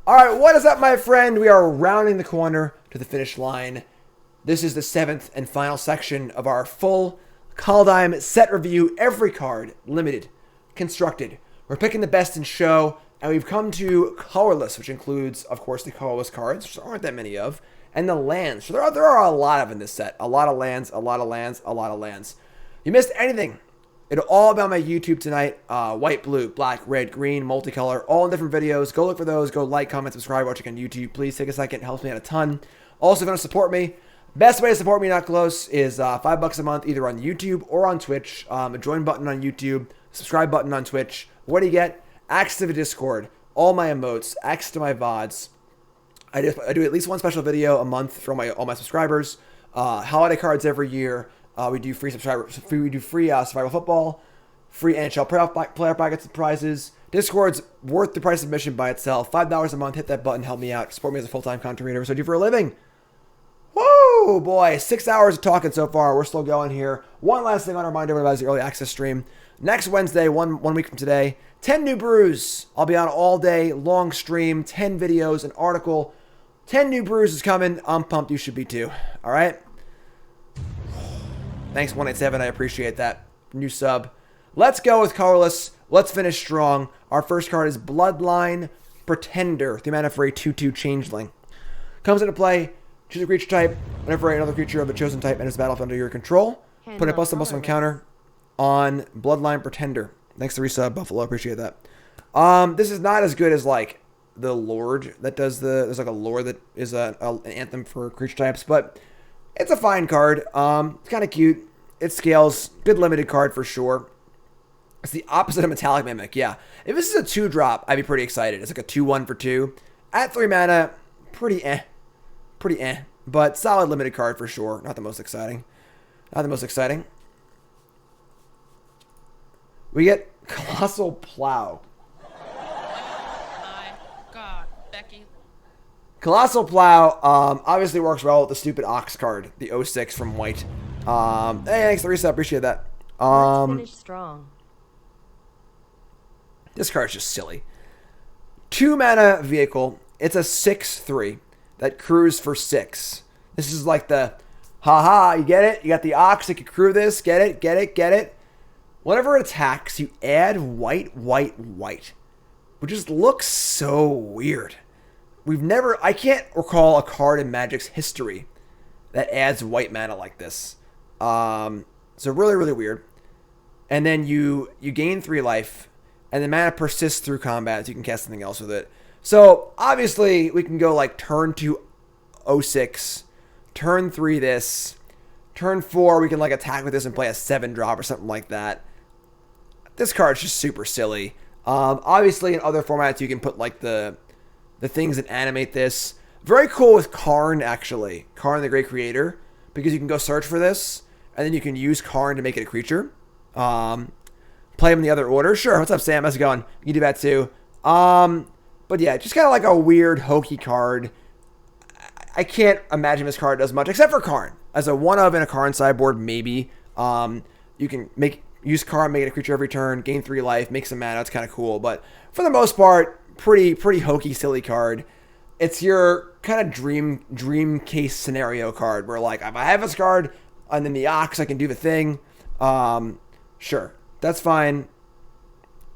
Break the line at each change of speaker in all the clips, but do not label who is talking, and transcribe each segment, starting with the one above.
All right, what is up, my friend? We are rounding the corner to the finish line. This is the 7th and final section of our full Kaldheim set review. Every card, limited, constructed. We're picking the best in show, and we've come to Colorless, which includes, of course, the Colorless cards, which there aren't that many of, and the lands. So there are a lot of in this set. A lot of lands, a lot of lands, a lot of lands. You missed anything, it'll all be on my YouTube tonight. White, blue, black, red, green, multicolor, all in different videos. Go look for those. Go like, comment, subscribe, watching on YouTube. Please take a second. It helps me out a ton. Also, if you want to support me, best way to support me, not close, is $5 a month, either on YouTube or on Twitch. A join button on YouTube, subscribe button on Twitch. What do you get? Access to the Discord, all my emotes, access to my VODs. I do at least one special video a month for all my subscribers. Holiday cards every year. We do free survival football, free NHL player brackets and prizes. Discord's worth the price of admission by itself. $5 a month. Hit that button. Help me out. Support me as a full-time content creator. So I do for a living. Woo, boy. 6 hours of talking so far. We're still going here. One last thing I want to remind everybody about is the early access stream. Next Wednesday, one week from today, 10 new brews. I'll be on all day, long stream, 10 videos, an article. 10 new brews is coming. I'm pumped. You should be too. All right? Thanks, 187. I appreciate that. New sub. Let's go with Colorless. Let's finish strong. Our first card is Bloodline Pretender. The mana for a 2/2 changeling. Comes into play. Choose a creature type. Whenever another creature of the chosen type enters the battlefield under your control, put a +1/+1 counter on Bloodline Pretender. Thanks to resub, Buffalo. Appreciate that. This is not as good as like the Lord that does there's like a Lord that is an anthem for creature types, but it's a fine card. It's kind of cute. It scales. Good limited card for sure. It's the opposite of Metallic Mimic. Yeah. If this is a 2-drop, I'd be pretty excited. It's like a 2/1 for 2. At 3 mana, pretty eh. Pretty eh. But solid limited card for sure. Not the most exciting. Not the most exciting. We get Colossal Plow.
My God, Becky.
Colossal Plow obviously works well with the stupid Ox card, the 06 from White. Hey, thanks for the reset. Appreciate that.
Let's finish strong.
This card's just silly. 2 mana vehicle. It's a 6/3 that crews for 6. This is like the, haha, you get it? You got the Ox that can crew this. Get it? Get it? Get it? Whenever it attacks, you add white, white, white. Which just looks so weird. I can't recall a card in Magic's history that adds white mana like this. So really, really weird. And then you gain 3 life, and the mana persists through combat, so you can cast something else with it. So obviously we can go like turn 2 06, turn 3 this, turn 4 we can like attack with this and play a 7-drop or something like that. This card's just super silly. Obviously in other formats you can put like the things that animate this. Very cool with Karn, actually. Karn the Great Creator. Because you can go search for this. And then you can use Karn to make it a creature. Play them in the other order. Sure, what's up, Sam? How's it going? You can do that too. But yeah, just kind of like a weird, hokey card. I can't imagine this card does much. Except for Karn. As a 1-of in a Karn sideboard, maybe. You can use Karn, make it a creature every turn. Gain 3 life. Make some mana. It's kind of cool. But for the most part, pretty hokey, silly card. It's your kind of dream case scenario card where like if I have this card and then the Ox, I can do the thing. Sure, that's fine.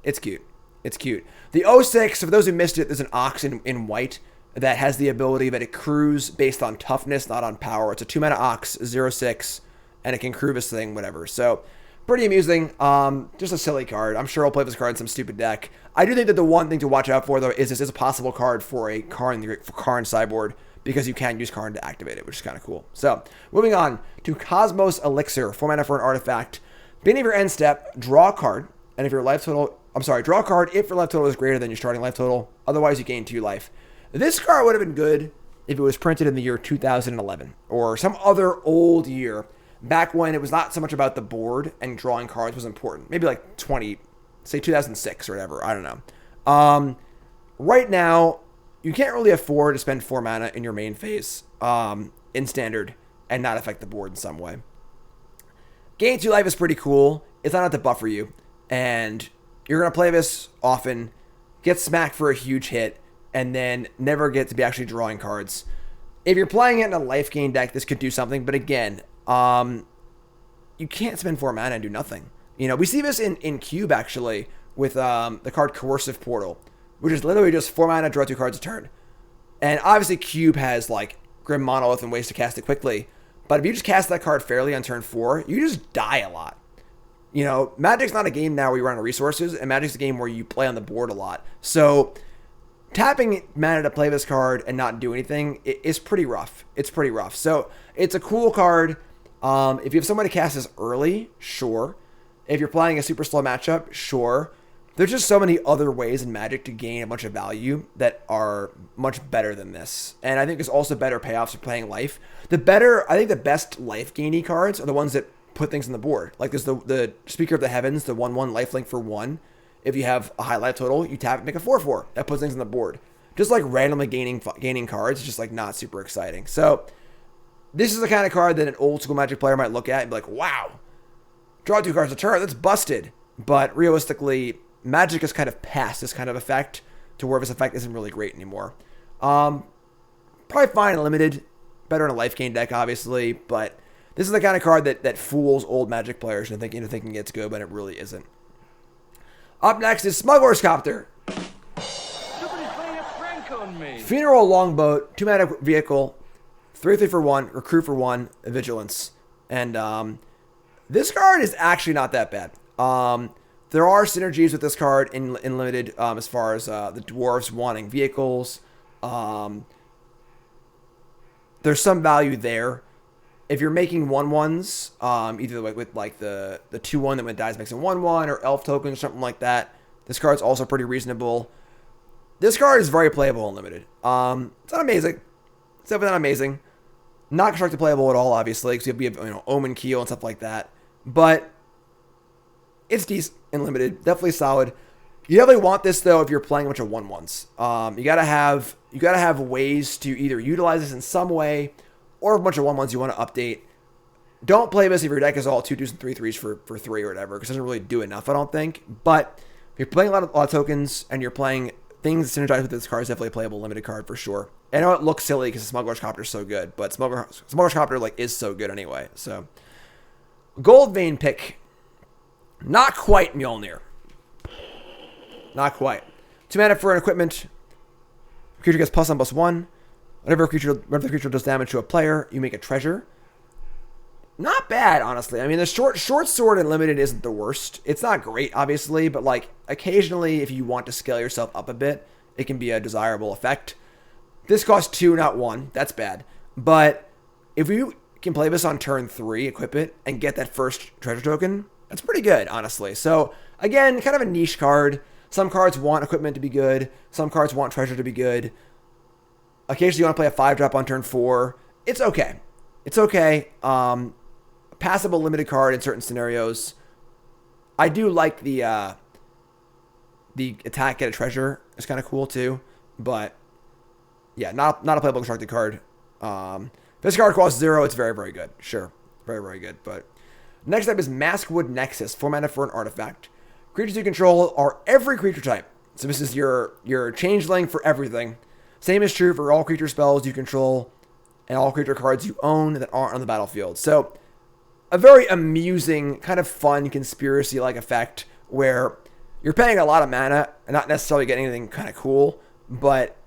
It's cute. It's cute. The 06, for those who missed it, there's an Ox in white that has the ability that it crews based on toughness, not on power. It's a 2 mana Ox, 0/6, and it can crew this thing, whatever. So pretty amusing. Just a silly card. I'm sure I'll play this card in some stupid deck. I do think that the one thing to watch out for, though, is this is a possible card for a Karn sideboard because you can use Karn to activate it, which is kind of cool. So, moving on to Cosmos Elixir. 4 mana for an artifact. Beginning of your end step, draw a card. And if your life total... draw a card if your life total is greater than your starting life total. Otherwise, you gain 2 life. This card would have been good if it was printed in the year 2011 or some other old year. Back when it was not so much about the board and drawing cards was important. Maybe like 2006 or whatever. I don't know. Right now, you can't really afford to spend 4 mana in your main phase in standard and not affect the board in some way. Gain 2 life is pretty cool. It's not enough to buffer you. And you're going to play this often, get smacked for a huge hit, and then never get to be actually drawing cards. If you're playing it in a life gain deck, this could do something. But again, you can't spend 4 mana and do nothing. We see this in Cube, actually, with the card Coercive Portal, which is literally just 4 mana, draw 2 cards a turn. And obviously, Cube has, like, Grim Monolith and ways to cast it quickly. But if you just cast that card fairly on turn 4, you just die a lot. Magic's not a game now where you run out of resources, and Magic's a game where you play on the board a lot. So tapping mana to play this card and not do anything is pretty rough. It's pretty rough. So it's a cool card. If you have somebody cast this early, sure. If you're playing a super slow matchup, sure. There's just so many other ways in Magic to gain a bunch of value that are much better than this. And I think there's also better payoffs for playing life. I think the best life gainy cards are the ones that put things on the board. Like there's the Speaker of the Heavens, the 1/1 lifelink for 1. If you have a high life total, you tap it, make a 4/4. That puts things on the board. Just like randomly gaining cards, it's just like not super exciting. So this is the kind of card that an old school Magic player might look at and be like, wow, draw 2 cards a turn, that's busted. But realistically, Magic has kind of passed this kind of effect to where this effect isn't really great anymore. Probably fine in limited, better in a life gain deck, obviously, but this is the kind of card that fools old Magic players into thinking it's good, but it really isn't. Up next is Smuggler's Copter.
Somebody's playing a prank on me.
Funeral Longboat, 2 mana vehicle, 3/3 for 1, recruit for 1, vigilance. And this card is actually not that bad. There are synergies with this card in limited as far as the dwarves wanting vehicles. There's some value there. If you're making 1/1s, either with like the 2/1 that when it dies makes a 1/1 or elf token or something like that, this card's also pretty reasonable. This card is very playable in limited. It's not amazing. It's definitely not amazing. Not constructed playable at all, obviously, because you have Omen Keel and stuff like that. But it's decent and limited, definitely solid. You definitely want this though if you're playing a bunch of 1/1s. You gotta have ways to either utilize this in some way, or a bunch of 1/1s you want to update. Don't play this if your deck is all 2/2s and 3/3s for 3 or whatever, because it doesn't really do enough, I don't think. But if you're playing a lot of tokens and you're playing things that synergize with this card, is definitely a playable limited card for sure. I know it looks silly because Smuggler's Copter is so good, but Smuggler's Copter is so good anyway. So Gold Vein pick. Not quite Mjolnir. Not quite. 2 mana for an equipment. Creature gets +1/+1. Whenever the creature does damage to a player, you make a treasure. Not bad, honestly. I mean, the short sword in limited isn't the worst. It's not great, obviously, but like occasionally, if you want to scale yourself up a bit, it can be a desirable effect. This costs 2, not 1. That's bad. But if you can play this on turn 3, equip it, and get that first treasure token, that's pretty good, honestly. So, again, kind of a niche card. Some cards want equipment to be good. Some cards want treasure to be good. Occasionally, you want to play a 5-drop on turn 4. It's okay. It's okay. Passable limited card in certain scenarios. I do like the attack, get a treasure. It's kind of cool, too. But, yeah, not a playable constructed card. This card costs 0. It's very, very good. Sure. Very, very good. But next up is Maskwood Nexus. 4 mana for an artifact. Creatures you control are every creature type. So this is your changeling for everything. Same is true for all creature spells you control and all creature cards you own that aren't on the battlefield. So a very amusing, kind of fun conspiracy-like effect where you're paying a lot of mana and not necessarily getting anything kind of cool, but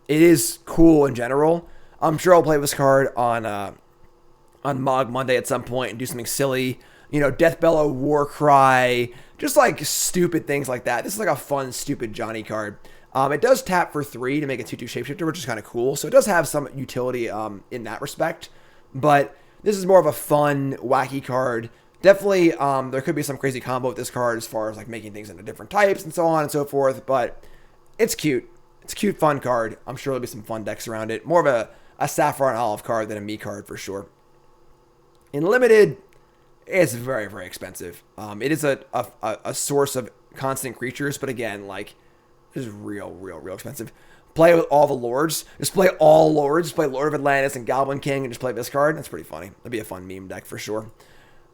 it is cool in general. I'm sure I'll play this card on Mog Monday at some point and do something silly. Deathbellow, Warcry, just like stupid things like that. This is like a fun, stupid Johnny card. It does tap for 3 to make a 2/2 shapeshifter, which is kind of cool. So it does have some utility in that respect. But this is more of a fun, wacky card. Definitely, there could be some crazy combo with this card as far as like making things into different types and so on and so forth. But it's cute. It's a cute, fun card. I'm sure there'll be some fun decks around it. More of a Saffron Olive card than a me card for sure. In limited, it's very, very expensive. It is a source of constant creatures, but again, like, it's real expensive. Play with all the lords. Just play all lords. Play Lord of Atlantis and Goblin King and just play this card. That's pretty funny. That'd be a fun meme deck for sure.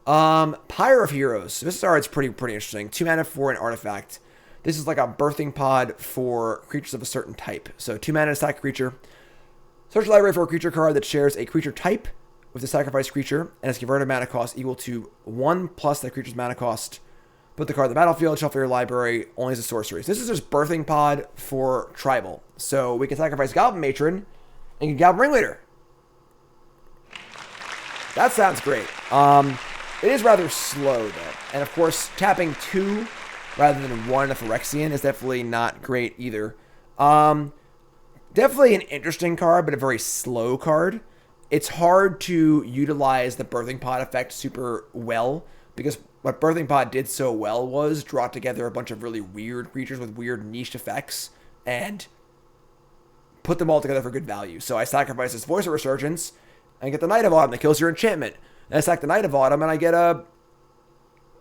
Pyre of Heroes. This card's pretty interesting. 2 mana for an artifact. This is like a birthing pod for creatures of a certain type. So 2 mana to sack a creature. Search the library for a creature card that shares a creature type with the sacrificed creature and has converted mana cost equal to 1 plus that creature's mana cost. Put the card in the battlefield, shuffle your library, only as a sorcery. So this is just birthing pod for tribal. So we can sacrifice Goblin Matron and get Goblin Ringleader. That sounds great. It is rather slow though. And of course, tapping 2 rather than 1 of Phyrexian is definitely not great either. Definitely an interesting card, but a very slow card. It's hard to utilize the Birthing Pod effect super well, because what Birthing Pod did so well was draw together a bunch of really weird creatures with weird niche effects and put them all together for good value. So I sacrifice this Voice of Resurgence and get the Knight of Autumn that kills your enchantment. And I sack the Knight of Autumn and I get a,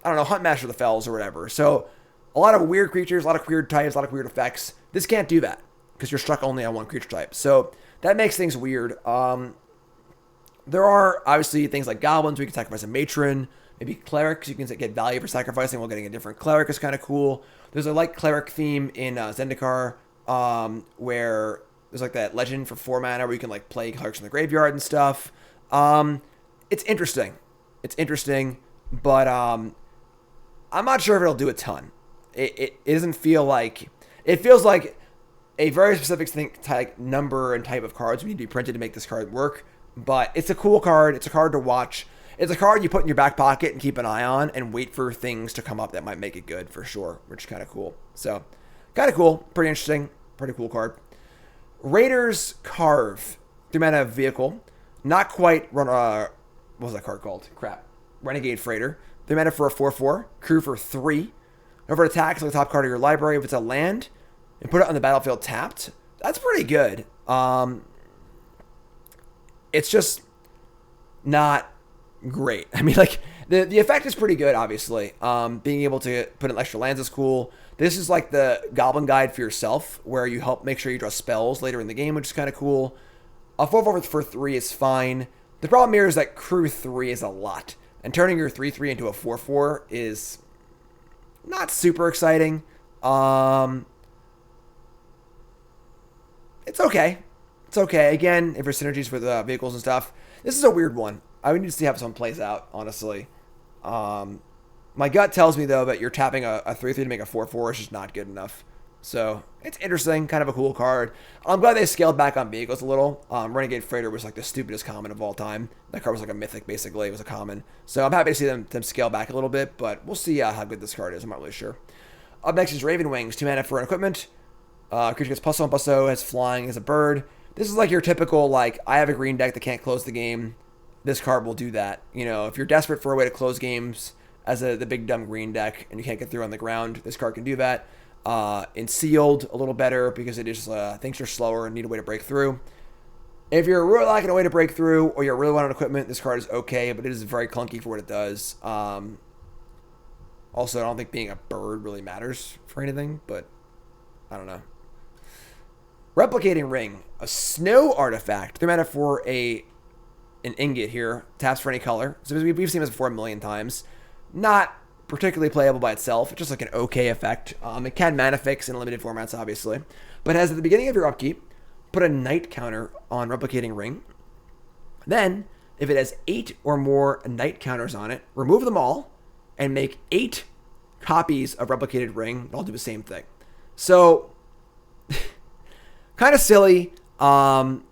I don't know, Hunt Master of the Fells or whatever. So a lot of weird creatures, a lot of weird types, a lot of weird effects. This can't do that because you're stuck only on one creature type. So that makes things weird. There are obviously things like goblins. We can sacrifice a matron, maybe clerics. You can get value for sacrificing while getting a different cleric is kind of cool. There's a light cleric theme in Zendikar where there's like that legend for 4 mana where you can like play clerics in the graveyard and stuff. It's interesting. It's interesting, but I'm not sure if it'll do a ton. It doesn't feel like, it feels like a very specific type, number and type of cards would need to be printed to make this card work. But it's a cool card. It's a card to watch. It's a card you put in your back pocket and keep an eye on and wait for things to come up that might make it good for sure, which is kind of cool. So, kind of cool. Pretty interesting. Pretty cool card. Raiders Carve. 3 mana vehicle. Not quite run. What was that card called? Crap. Renegade Freighter. 3 mana for a 4/4. Crew for 3. Over attack, select the top card of your library if it's a land, and put it on the battlefield tapped. That's pretty good. It's just not great. I mean, like, the effect is pretty good, obviously. Being able to put in extra lands is cool. This is like the Goblin Guide for yourself, where you help make sure you draw spells later in the game, which is kind of cool. A 4/4 for 3 is fine. The problem here is that Crew 3 is a lot. And turning your 3/3 into a 4/4 is not super exciting. It's okay. It's okay. Again, if there's synergies with vehicles and stuff. This is a weird one. I would need to see how this one plays out, honestly. My gut tells me, though, that you're tapping a 3/3 to make a 4/4 is just not good enough. So, it's interesting. Kind of a cool card. I'm glad they scaled back on vehicles a little. Renegade Freighter was like the stupidest common of all time. That card was like a mythic, basically. It was a common. So, I'm happy to see them scale back a little bit, but we'll see how good this card is. I'm not really sure. Up next is Raven Wings. 2 mana for an equipment. Creature gets +1/+0, has flying as a bird. This is like your typical, like, I have a green deck that can't close the game. This card will do that. You know, if you're desperate for a way to close games as the big dumb green deck and you can't get through on the ground, this card can do that. In sealed, a little better because it is things are slower and need a way to break through. If you're really lacking a way to break through or you're really wanting equipment, this card is okay, but it is very clunky for what it does. Also, I don't think being a bird really matters for anything, but I don't know. Replicating Ring, a snow artifact. 3 mana for an ingot here. Taps for any color. So we've seen this before a million times. Not particularly playable by itself. It's just like an okay effect. It can mana fix in limited formats, obviously. But as at the beginning of your upkeep, put a night counter on Replicating Ring. Then, if it has 8 or more night counters on it, remove them all and make 8 copies of Replicated Ring. I'll do the same thing. So, kind of silly. Obviously,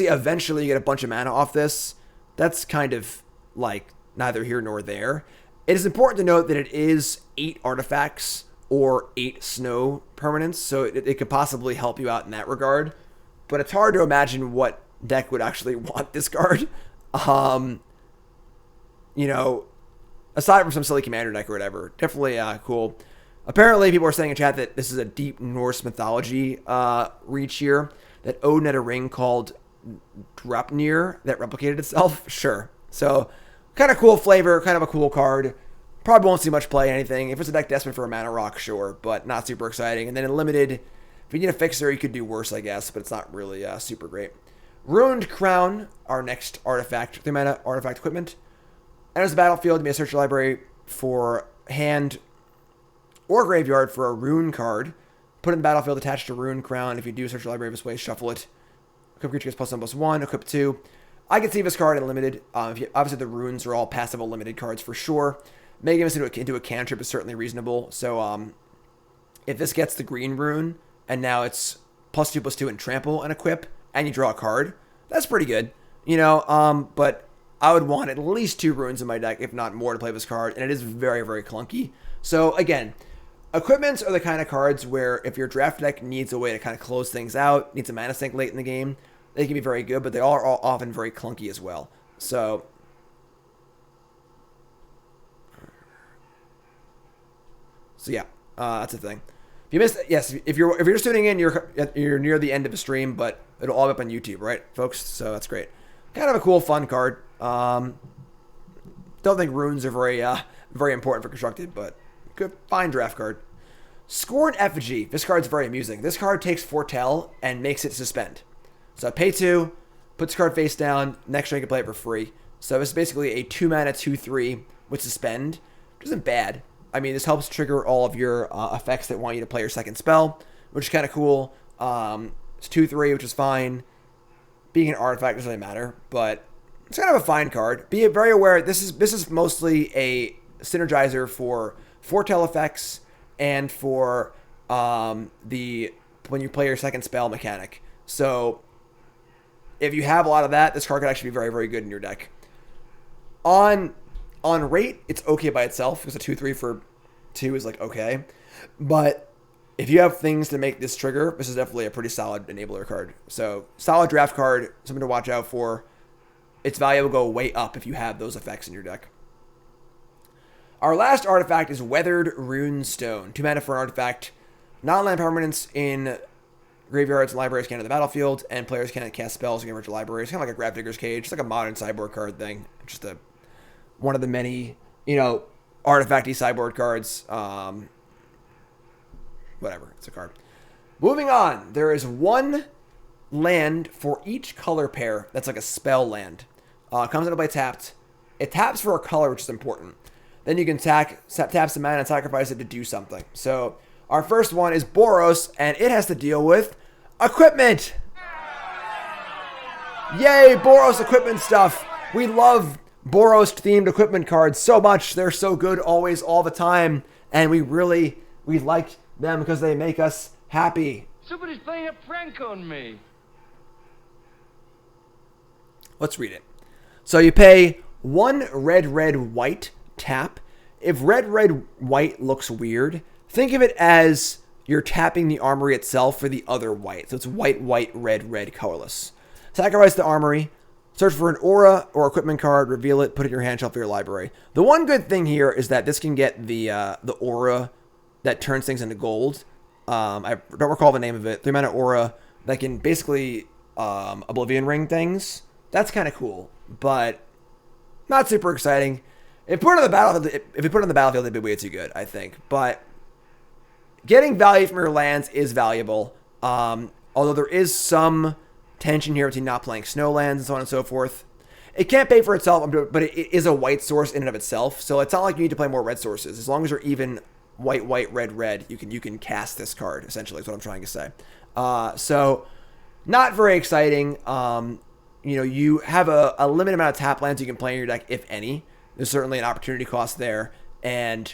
eventually you get a bunch of mana off this. That's kind of like neither here nor there. It is important to note that it is 8 artifacts or 8 snow permanents, so it could possibly help you out in that regard. But it's hard to imagine what deck would actually want this card. You know, aside from some silly commander deck or whatever. Definitely cool. Apparently, people are saying in chat that this is a deep Norse mythology reach here. That Odin had a ring called Draupnir that replicated itself. Sure. So, kind of cool flavor, kind of a cool card. Probably won't see much play in anything. If it's a deck desperate for a mana rock, sure, but not super exciting. And then in limited, if you need a fixer, you could do worse, I guess, but it's not really super great. Ruined Crown, our next artifact, 3 mana artifact equipment. Enters the battlefield, you may search your library for hand or graveyard for a rune card. Put it in the battlefield attached to Rune Crown. If you do search your library this way, shuffle it. Equip creature gets +1/+1. Equip 2. I can see this card in limited. Obviously, the runes are all passive limited cards for sure. Making this into a cantrip is certainly reasonable. So if this gets the green rune, and now it's +2/+2 and trample and equip, and you draw a card, that's pretty good. But I would want at least 2 runes in my deck, if not more, to play this card, and it is very, very clunky. So again, equipments are the kind of cards where if your draft deck needs a way to kind of close things out, needs a mana sink late in the game, they can be very good, but they are all often very clunky as well. So yeah, that's the thing. If you missed, yes, if you're just tuning in, you're near the end of the stream, but it'll all be up on YouTube, right, folks? So that's great. Kind of a cool, fun card. Don't think runes are very important for constructed, but good, fine draft card. Scorn Effigy. This card's very amusing. This card takes Foretell and makes it suspend. So pay 2, put this card face down. Next turn you can play it for free. So this is basically a 2-mana 2/3 with suspend, which isn't bad. I mean, this helps trigger all of your effects that want you to play your second spell, which is kind of cool. It's 2/3, which is fine. Being an artifact doesn't really matter, but it's kind of a fine card. Be very aware, this is mostly a synergizer for foretell effects and for when you play your second spell mechanic. So if you have a lot of that, this card could actually be very, very good in your deck. On rate, it's okay by itself, because a 2/3 for 2 is like okay. But if you have things to make this trigger, this is definitely a pretty solid enabler card. So solid draft card, something to watch out for. Its value will go way up if you have those effects in your deck. Our last artifact is Weathered Runestone. 2 mana for an artifact. Non-land permanents in graveyards and libraries can't enter the battlefield, and players can't cast spells in virtual libraries. Kind of like a Gravedigger's Cage. It's like a modern sideboard card thing. Just one of the many, artifacty sideboard cards. Whatever. It's a card. Moving on. There is 1 land for each color pair that's like a spell land. Comes into play tapped. It taps for a color, which is important. Then you can tap some mana and sacrifice it to do something. So our first one is Boros, and it has to deal with equipment. Yay, Boros equipment stuff. We love Boros-themed equipment cards so much. They're so good always, all the time. And we like them because they make us happy.
Somebody's playing a prank on me.
Let's read it. So you pay 1 red, white, tap. If red, white looks weird, think of it as you're tapping the armory itself for the other white. So it's white, red, colorless. Sacrifice the armory. Search for an aura or equipment card, reveal it, put it in your hand shelf for your library. The one good thing here is that this can get the aura that turns things into gold. I don't recall the name of it. 3-mana aura that can basically Oblivion Ring things. That's kind of cool, but not super exciting. If you put it on the battlefield, it'd be way too good, I think. But getting value from your lands is valuable. Although there is some tension here between not playing snow lands and so on and so forth. It can't pay for itself, but it is a white source in and of itself. So it's not like you need to play more red sources. As long as you're even white, red, you can cast this card, essentially, is what I'm trying to say. So not very exciting. You have a limited amount of tap lands you can play in your deck, if any. There's certainly an opportunity cost there. And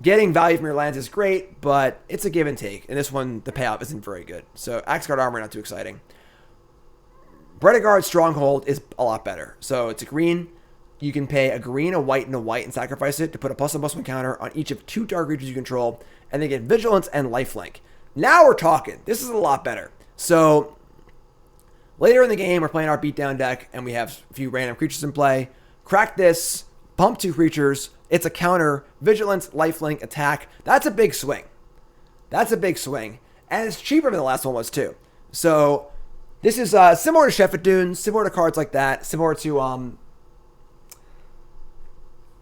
getting value from your lands is great, but it's a give and take. And this one, the payoff isn't very good. So Axe Guard Armor, not too exciting. Bredegaard Stronghold is a lot better. So it's a green. You can pay a green, a white, and sacrifice it to put a +1/+1 counter on each of 2 target creatures you control, and they get Vigilance and Lifelink. Now we're talking. This is a lot better. So later in the game, we're playing our beatdown deck, and we have a few random creatures in play. Crack this, pump 2 creatures. It's a counter, Vigilance, Lifelink, attack. That's a big swing. And it's cheaper than the last one was, too. So this is similar to Shepherd Dunes, similar to cards like that, similar to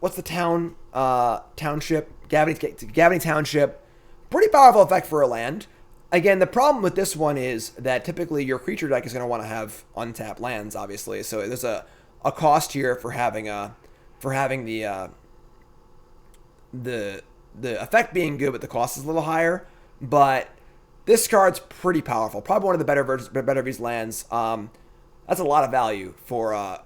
what's the township? Gavany Township. Pretty powerful effect for a land. Again, the problem with this one is that typically your creature deck is going to want to have untapped lands, obviously. So there's a cost here for having the the effect being good, but the cost is a little higher. But this card's pretty powerful. Probably one of the better of these lands. That's a lot of value for a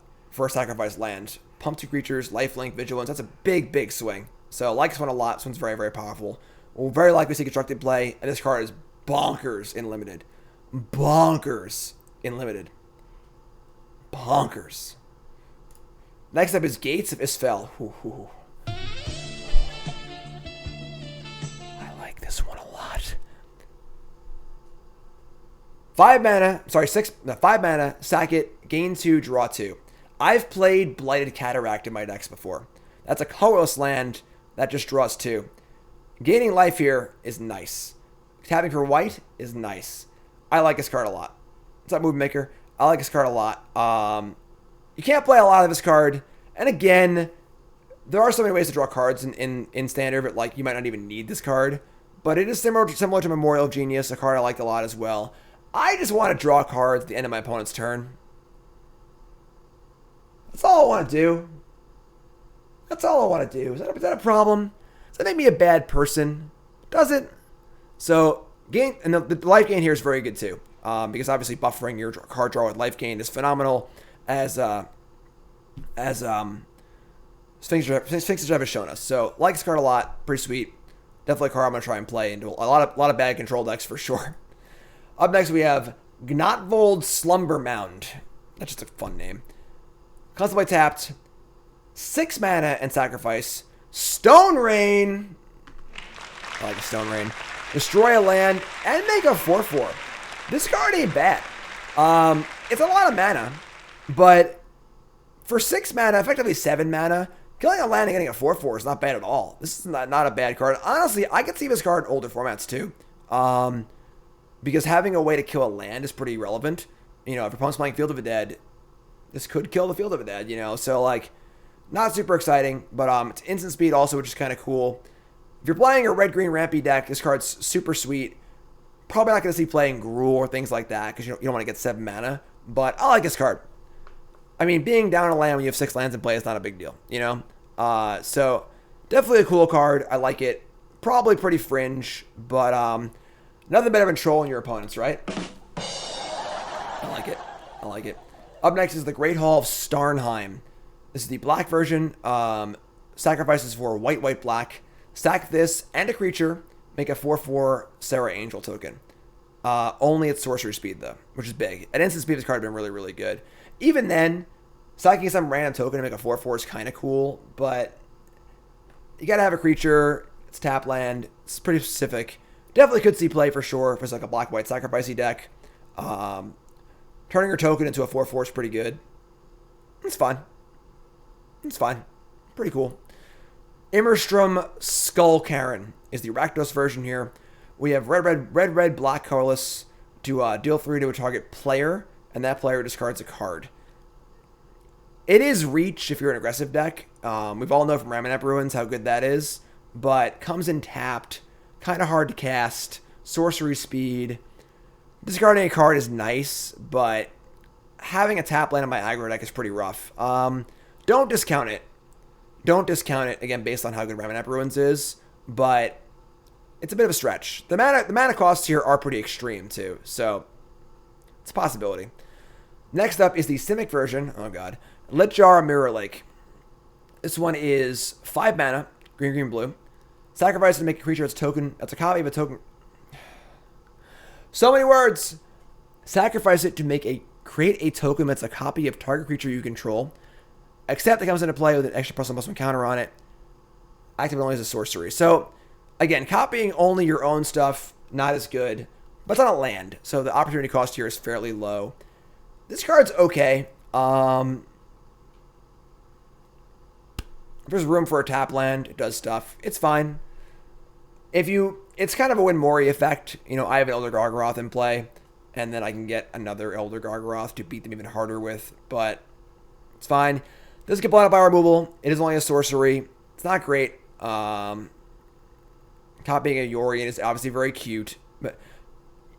sacrifice land. Pump 2 creatures, lifelink, vigilance. That's a big swing. So I like this one a lot. This one's very powerful. We'll very likely see constructed play, and this card is bonkers in limited. Bonkers in limited. Bonkers. Next up is Gates of Isfel. I like this one a lot. 5 mana, sack it, gain 2, draw 2. I've played Blighted Cataract in my decks before. That's a colorless land that just draws 2. Gaining life here is nice. Tapping for white is nice. I like this card a lot. What's up, Movie Maker? I like this card a lot. You can't play a lot of this card. And again, there are so many ways to draw cards in Standard, but like you might not even need this card. But it is similar to Memorial of Genius, a card I like a lot as well. I just want to draw cards at the end of my opponent's turn. That's all I want to do. That's all I want to do. Is that a problem? Does that make me a bad person? Does it? So, gain, and the life gain here is very good too. Because obviously buffering your card draw with life gain is phenomenal, as Sphinx has shown us. So, like this card a lot. Pretty sweet. Definitely a card I'm going to try and play into a lot of bad control decks for sure. Up next, we have Gnotvold Slumber Mound. That's just a fun name. Constantly tapped. 6 mana and sacrifice. Stone Rain. I like a Stone Rain. Destroy a land and make a 4/4. This card ain't bad. It's a lot of mana, but for 6 mana, effectively 7 mana, killing a land and getting a 4/4 is not bad at all. This is not a bad card. Honestly, I could see this card in older formats too. Because having a way to kill a land is pretty relevant. You know, if your opponent's playing Field of the Dead, this could kill the Field of the Dead, you know? So, like, not super exciting, but it's instant speed also, which is kind of cool. If you're playing a red-green rampy deck, this card's super sweet. Probably not going to see playing Gruul or things like that, because you don't want to get 7 mana. But I like this card. I mean, being down a land when you have 6 lands in play is not a big deal, you know? So, definitely a cool card. I like it. Probably pretty fringe, but nothing better than trolling your opponents, right? I like it. I like it. Up next is the Great Hall of Starnheim. This is the black version. Sacrifices for white, black. Sack this and a creature. Make a 4/4 Sarah Angel token. Only at sorcery speed, though, which is big. At instant speed, this card has been really good. Even then, sacking some random token to make a 4/4 is kind of cool, but you got to have a creature. It's tap land. It's pretty specific. Definitely could see play for sure if it's like a black-white sacrificey deck. Turning your token into a 4/4 is pretty good. It's fine. It's fine. Pretty cool. Immerstrom Skull Karen is the Rakdos version here. We have red, black colorless to deal 3 to a target player, and that player discards a card. It is reach if you're an aggressive deck. We've all known from Ramonep Ruins how good that is, but comes in tapped, kind of hard to cast, sorcery speed. Discarding a card is nice, but having a tap land in my aggro deck is pretty rough. Don't discount it. Don't discount it, again, based on how good Ramonep Ruins is, but it's a bit of a stretch. The mana costs here are pretty extreme, too, so it's a possibility. Next up is the Simic version. Oh, God. Litjar Mirror Lake. This one is 5 mana, green, blue. Sacrifice to make a creature that's a token. That's a copy of a token. So many words. Sacrifice it to create a token that's a copy of target creature you control. Except it comes into play with an extra +1/+1 counter on it. Active only as a sorcery. So, again, copying only your own stuff, not as good. But it's not a land, so the opportunity cost here is fairly low. This card's okay. If there's room for a tap land, it does stuff. It's fine. It's kind of a Win Mori effect. You know, I have an Elder Gargaroth in play, and then I can get another Elder Gargaroth to beat them even harder with, but it's fine. Doesn't get blown up by removal. It is only a sorcery. It's not great. Copying a Yorion is obviously very cute, but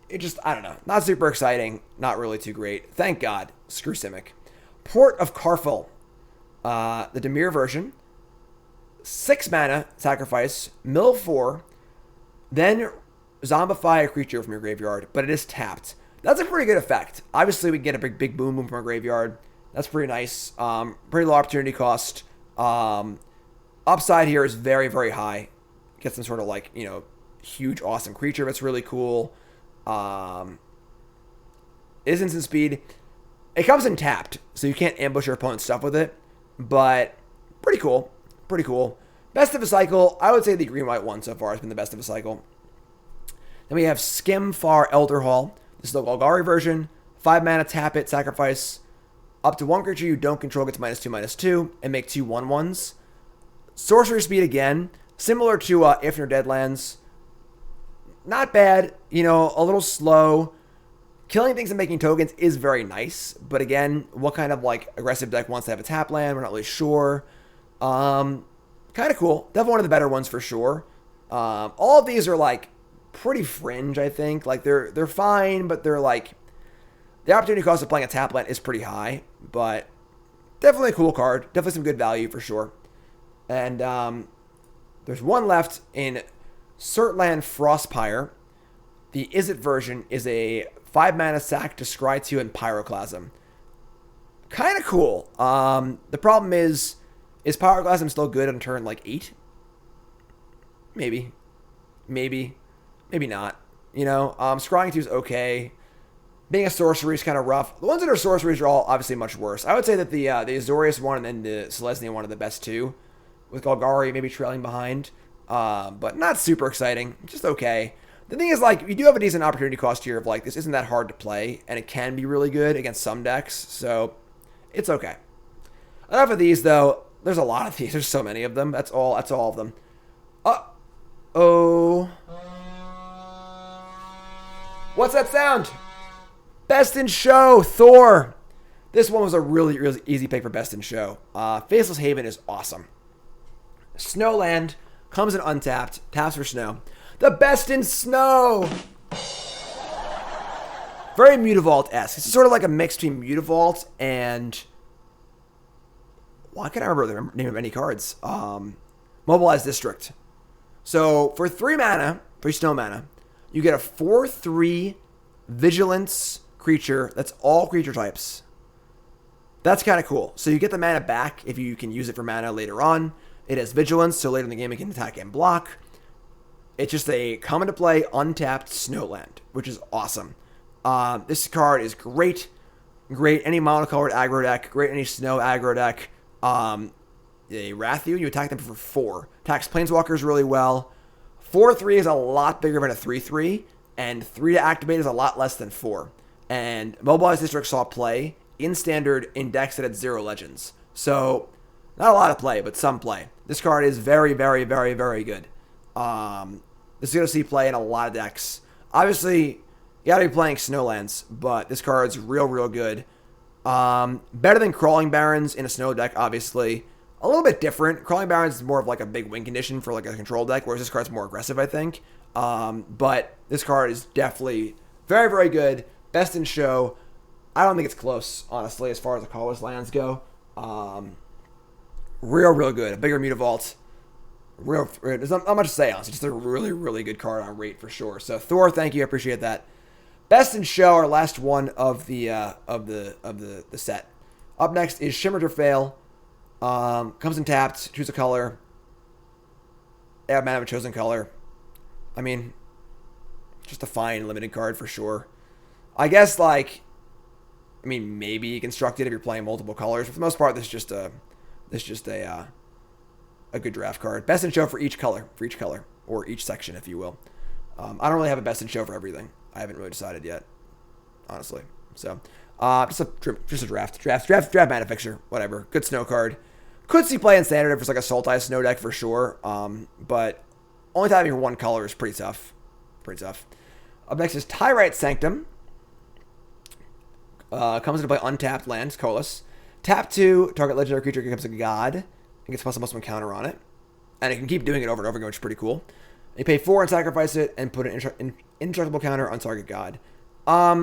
it just, I don't know. Not super exciting. Not really too great. Thank God. Screw Simic. Port of Carfel. The Dimir version. 6 mana, sacrifice, mill 4, then zombify a creature from your graveyard, but it is tapped. That's a pretty good effect. Obviously, we get a big boom from our graveyard. That's pretty nice. Pretty low opportunity cost. Upside here is very, very high. Get some sort of like, huge, awesome creature that's really cool. It is instant speed. It comes in tapped, so you can't ambush your opponent's stuff with it. But pretty cool. Pretty cool. Best of a cycle, I would say the green-white one so far has been the best of a cycle. Then we have Skimfar Elder Hall. This is the Golgari version. 5 mana, tap it, sacrifice. Up to 1 creature you don't control gets -2/-2, and make 2 1/1s. Sorcery speed again, similar to Ifnir Deadlands. Not bad, a little slow. Killing things and making tokens is very nice, but again, what kind of like aggressive deck wants to have a tap land? We're not really sure. Kind of cool. Definitely one of the better ones for sure. All of these are like pretty fringe, I think. Like they're fine, but they're like the opportunity cost of playing a tap land is pretty high, but definitely a cool card. Definitely some good value for sure. And there's one left in Surtland Frostpyre. The Izzet version is a 5 mana sack to scry 2 and Pyroclasm. Kind of cool. The problem is Pyroclasm still good on turn like 8? Maybe not. Scrying 2 is okay. Being a sorcery is kind of rough. The ones that are sorceries are all obviously much worse. I would say that the Azorius one and then the Selesnya one are the best two, with Golgari maybe trailing behind. But not super exciting. Just okay. The thing is, like, you do have a decent opportunity cost here of, like, this isn't that hard to play, and it can be really good against some decks, so it's okay. Enough of these, though. There's a lot of these. There's so many of them. That's all of them. Uh-oh. What's that sound? Best in Show, Thor. This one was a really, really easy pick for Best in Show. Faceless Haven is awesome. Snowland comes in untapped, taps for snow. The Best in Snow. Very Mutavault-esque. It's sort of like a mix between Mutavault and... Why can't I remember the name of any cards? Mobilize District. So, for 3 snow mana, you get a 4/3 Vigilance creature that's all creature types. That's kind of cool. So you get the mana back if you can use it for mana later on. It has Vigilance, so later in the game it can attack and block. It's just a come into play untapped Snowland, which is awesome. This card is great. Great any monocolored aggro deck. Great any snow aggro deck. They Wrath you attack them for 4. Attacks Planeswalkers really well. 4/3 is a lot bigger than a 3/3, and 3 to activate is a lot less than 4. And Mobilize District saw play in Standard in decks that had 0 legends. So, not a lot of play, but some play. This card is very, very, very, very good. This is going to see play in a lot of decks. Obviously, you got to be playing Snowlands, but this card's real, real good. Better than Crawling Barrens in a Snow deck, obviously. A little bit different. Crawling Barrens is more of like a big win condition for like a control deck, whereas this card's more aggressive, I think. But this card is definitely very, very good. Best in Show. I don't think it's close, honestly, as far as the Colorless lands go. Real, real good. A bigger Mutavault. There's not much to say, honestly. Just a really, really good card on rate for sure. So Thor, thank you. I appreciate that. Best in Show, our last one of the set. Up next is Shimmer to Fail. Comes in tapped. Choose a color. Add mana of a chosen color. I mean, just a fine limited card for sure. I guess maybe constructed if you're playing multiple colors. But for the most part, this is just a good draft card. Best in Show for each color, or each section, if you will. I don't really have a Best in Show for everything. I haven't really decided yet, honestly. So, just a draft mana fixture, whatever. Good snow card. Could see play in Standard if it's like a Sultai snow deck for sure. But only tapping for 1 color is pretty tough. Up next is Tyrite Sanctum. Comes into play untapped lands, Colorless. Tap 2, target legendary creature becomes a god, and gets +1/+1 counter on it. And it can keep doing it over and over again, which is pretty cool. You pay 4 and sacrifice it, and put an indestructible counter on target god. I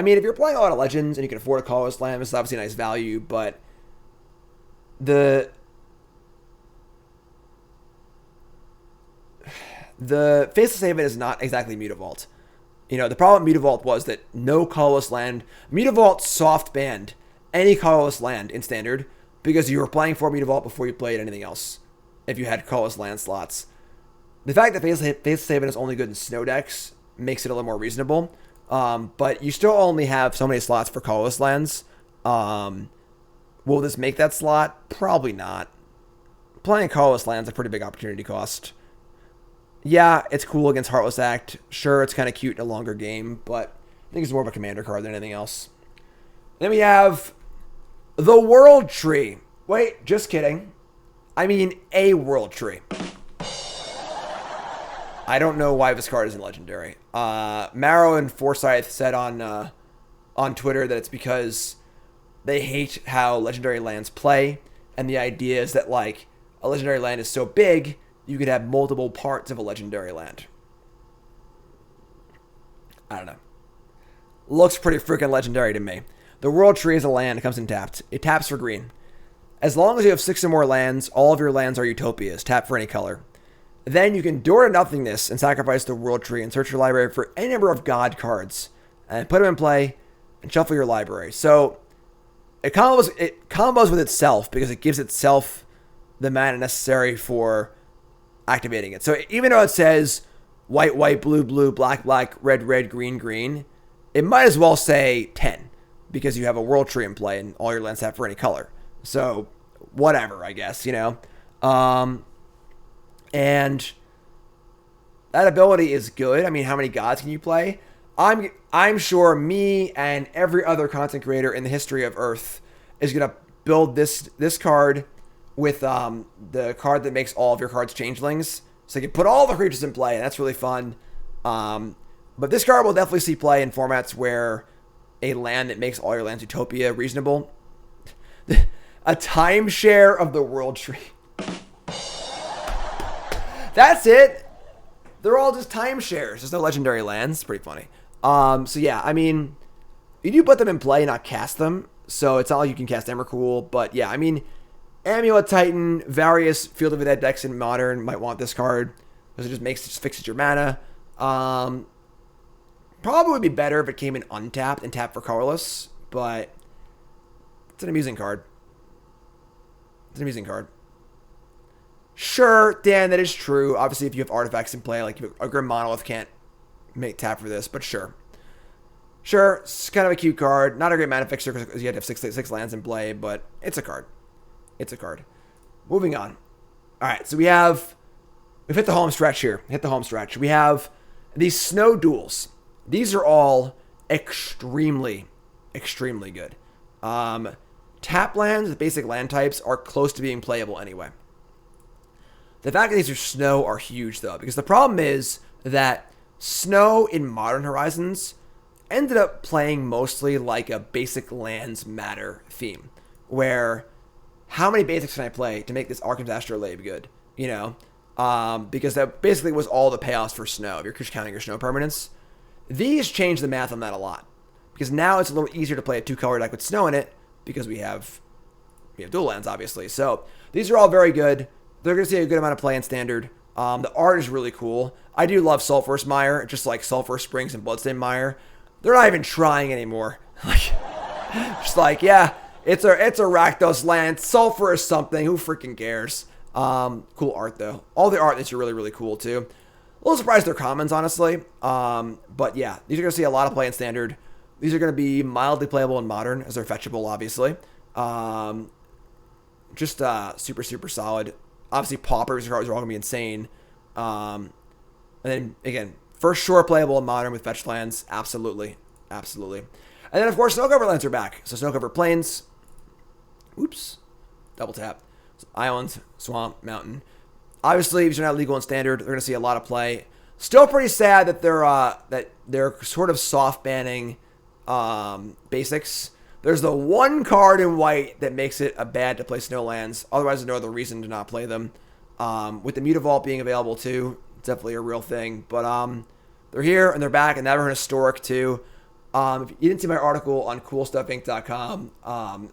mean, if you're playing a lot of legends and you can afford a Colorless land, this is obviously a nice value, but The Faceless Haven is not exactly Mutavault. You know, the problem with Mutavault was that no colorless land. Mutavault soft banned any colorless land in Standard because you were playing for Mutavault before you played anything else if you had colorless land slots. The fact that Faceless Haven is only good in snow decks makes it a little more reasonable. But you still only have so many slots for colorless lands. Will this make that slot? Probably not. Playing colorless lands is a pretty big opportunity cost. Yeah, it's cool against Heartless Act. Sure, it's kind of cute in a longer game, but I think it's more of a commander card than anything else. Then we have the World Tree. Wait, just kidding. I mean a World Tree. I don't know why this card isn't legendary. Marrow and Forsyth said on Twitter that it's because they hate how legendary lands play, and the idea is that like a legendary land is so big you could have multiple parts of a legendary land. I don't know. Looks pretty freaking legendary to me. The World Tree is a land. It comes in tapped. It taps for green. As long as you have 6 or more lands, all of your lands are utopias. Tap for any color. Then you can door to nothingness and sacrifice the World Tree and search your library for any number of God cards and put them in play and shuffle your library. So it combos with itself because it gives itself the mana necessary for activating it. So even though it says white, white, blue, blue, black, black, red, red, green, green, it might as well say 10 because you have a World Tree in play and all your lands have for any color. So whatever, I guess, you know. And that ability is good. I mean, how many gods can you play? I'm sure me and every other content creator in the history of Earth is going to build this card with the card that makes all of your cards changelings. So you can put all the creatures in play, and that's really fun. But this card will definitely see play in formats where a land that makes all your lands utopia reasonable. A timeshare of the World Tree. That's it. They're all just timeshares. There's no legendary lands. It's pretty funny. So yeah, I mean, you do put them in play, not cast them. So it's not like you can cast Emrakul. But yeah, I mean, Amulet Titan, various Field of the Dead decks in Modern might want this card because it just fixes your mana. Probably would be better if it came in untapped and tapped for Colorless, but it's an amusing card. It's an amusing card. Sure, Dan, that is true. Obviously, if you have artifacts in play, like a Grim Monolith can't make tap for this, but sure. Sure, it's kind of a cute card. Not a great mana fixer because you have to have six lands in play, but it's a card. It's a card. Moving on. All right, so we've hit the home stretch here. Hit the home stretch. We have these snow duels. These are all extremely, extremely good. Tap lands, the basic land types, are close to being playable anyway. The fact that these are snow are huge, though, because the problem is that snow in Modern Horizons ended up playing mostly like a basic lands matter theme, where how many basics can I play to make this Arkham's Astrolabe good, you know? Because that basically was all the payoffs for snow, if you're counting your snow permanents. These change the math on that a lot, because now it's a little easier to play a 2-color deck with snow in it, because we have dual lands, obviously. So these are all very good. They're going to see a good amount of play in Standard. The art is really cool. I do love Sulphurous Mire, just like Sulphur Springs and Bloodstained Mire. They're not even trying anymore. Just like, yeah, it's a Rakdos land. Sulphur is something. Who freaking cares? Cool art, though. All the art is really, really cool, too. A little surprised they're commons, honestly. But yeah, these are going to see a lot of play in Standard. These are going to be mildly playable in Modern, as they're fetchable, obviously. Just super, super solid. Obviously, Paupers are all going to be insane. And then, again, for sure playable in Modern with fetch lands. Absolutely. Absolutely. And then, of course, Snow Cover lands are back. So Snow Cover Plains. Oops. Double tap. So Islands, Swamp, Mountain. Obviously, if you're not legal in Standard, they're going to see a lot of play. Still pretty sad that they're sort of soft banning basics. There's the one card in white that makes it a bad to play Snowlands. Otherwise, there's no other reason to not play them. With the Mutavault being available too, it's definitely a real thing. But they're here and they're back, and now we're historic too. If you didn't see my article on CoolStuffInc.com,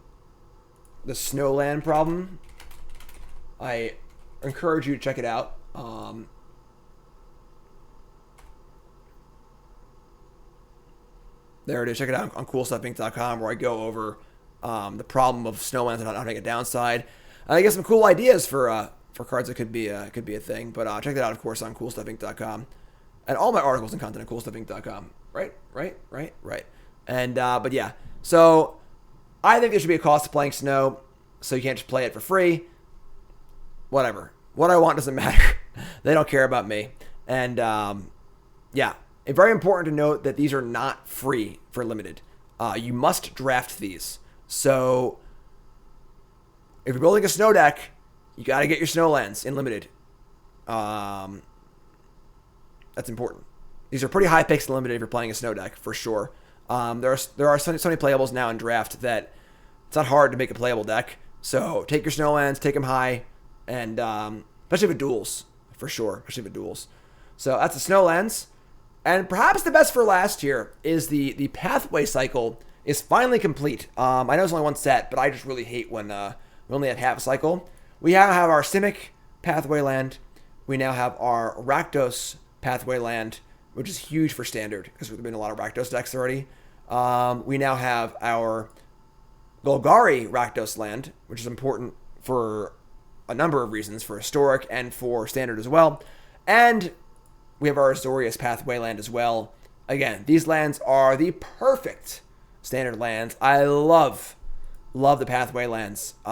the Snowland problem, I encourage you to check it out. There it is. Check it out on CoolStuffInc.com, where I go over the problem of snowlands and how to make a downside. I get some cool ideas for cards that could be a thing. But check that out, of course, on CoolStuffInc.com, and all my articles and content on CoolStuffInc.com. Right. And but yeah, so I think there should be a cost to playing Snow, so you can't just play it for free. Whatever. What I want doesn't matter. They don't care about me. And yeah, it's very important to note that these are not free for limited. You must draft these. So if you're building a snow deck, you got to get your Snowlands in limited. That's important. These are pretty high picks in limited if you're playing a snow deck, for sure. There are so many playables now in draft that it's not hard to make a playable deck. So take your Snowlands, take them high, and especially with duels, for sure. Especially with duels. So that's the Snowlands. And perhaps the best for last here is the Pathway cycle is finally complete. I know it's only one set, but I just really hate when we only have half a cycle. We now have our Simic Pathway land. We now have our Rakdos Pathway land, which is huge for standard because there's been a lot of Rakdos decks already. We now have our Golgari Rakdos land, which is important for a number of reasons, for historic and for standard as well. And we have our Azorius Pathway land as well. Again, these lands are the perfect standard lands. I love the Pathway lands. They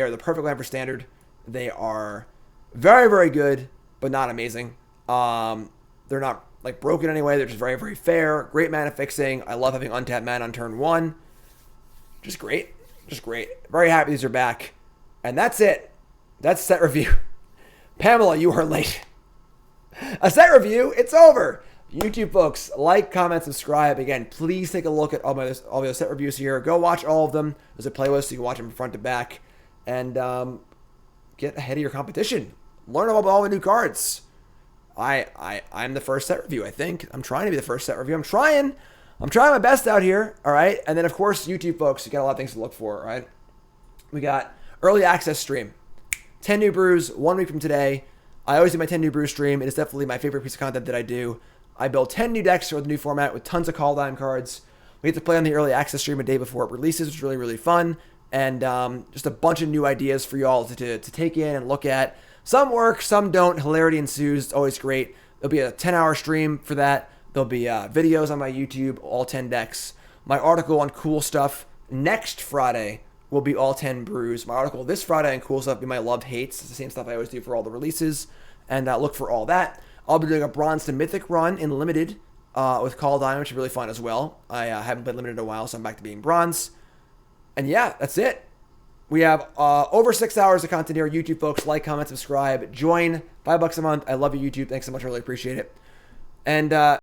are the perfect land for standard. They are very, very good, but not amazing. They're not like broken anyway. They're just very, very fair. Great mana fixing. I love having untapped mana on turn 1. Just great. Very happy these are back. And that's it. That's set review. Pamela, you are late. A set review, it's over. YouTube folks, like, comment, subscribe. Again, please take a look at all the set reviews here. Go watch all of them. There's a playlist so you can watch them from front to back. And get ahead of your competition. Learn about all the new cards. I'm the first set review, I think. I'm trying to be the first set review. I'm trying my best out here, all right? And then, of course, YouTube folks, you got a lot of things to look for, all right? We got early access stream. 10 new brews, 1 week from today. I always do my 10 new brew stream. It is definitely my favorite piece of content that I do. I build 10 new decks for the new format with tons of Kaldheim cards. We get to play on the early access stream a day before it releases, which is really, really fun. And just a bunch of new ideas for y'all to take in and look at. Some work, some don't. Hilarity ensues. It's always great. There'll be a 10-hour stream for that. There'll be videos on my YouTube, all 10 decks. My article on cool stuff next Friday will be all 10 brews. My article this Friday on cool stuff will be my loved hates. It's the same stuff I always do for all the releases. And look for all that. I'll be doing a bronze to mythic run in limited with Kaldheim, which is really fun as well. I haven't played limited in a while, so I'm back to being bronze. And yeah, that's it. We have over 6 hours of content here. YouTube folks, like, comment, subscribe, join. $5 a month. I love you, YouTube. Thanks so much. I really appreciate it. And